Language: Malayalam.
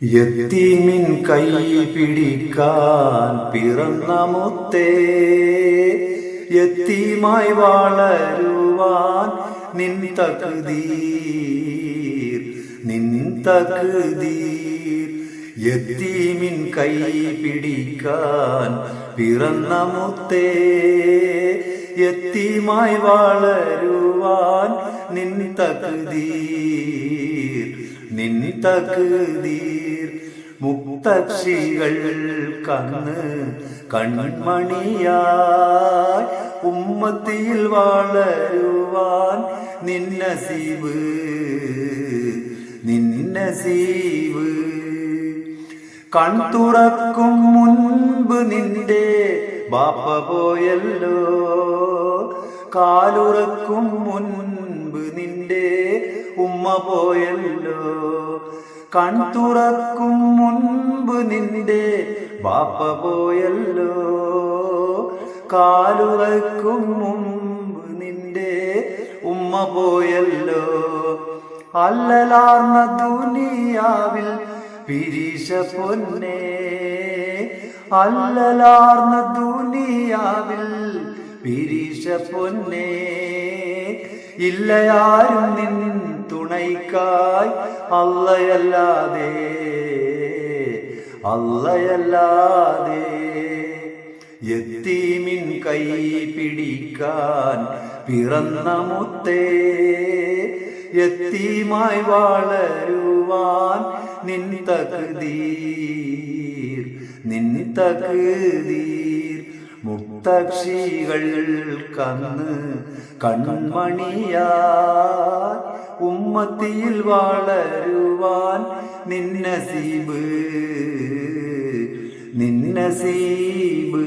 യത്തീമിൻ കൈ പിടിക്കാൻ പിറന്ന മുത്തേ, യത്തീമായി വളരുവാൻ നിൻ തഖ്ദീർ, നിൻ തഖ്ദീർ. യത്തീമിൻ കൈ പിടിക്കാൻ പിറന്ന മുത്തേ, യത്തീമായി വളരുവാൻ നിൻ തഖ്ദീർ, നിൻ തഖ്ദീർ. മുക്തക്ഷികൾ കണ്ണ് കൺമണിയായി ഉമ്മത്തിയിൽ വളരുവാൻ നിൻ നസീബ്, നിൻ നസീബ്. കൺ തുറക്കും മുൻപ് നിന്റെ ബാപ്പ പോയല്ലോ, കാലുറക്കും മുൻപ് നിന്റെ ഉമ്മ പോയല്ലോ. കൺ തുറക്കും മുൻപ് നിന്റെ ബാപ്പ പോയല്ലോ, കാലുറക്കും മുൻപ് നിന്റെ ഉമ്മ പോയല്ലോ. അല്ലലാർന്ന ദുനിയാവിൽ പിരീശ പൊന്നേ, അല്ലലാർന്ന ദുനിയാവിൽ പിരീശ പൊന്നേ. ഇല്ലയാരും നിൻ തുണയ്ക്കായി അല്ലയല്ലാതെ, അല്ലയല്ലാതെ. യത്തീമിൻ കൈ പിടിക്കാൻ പിറന്ന മുത്തേ, യത്തീമായി വളരുവാൻ നിൻ തഖ്ദീർ, നിൻ തഖ്ദീർ. മുക്തക്ഷികൾ കണ്ണ് കൺമണിയായി ഉമ്മത്തിയിൽ വളരുവാൻ നിൻ നസീബ്, നിൻ നസീബ്.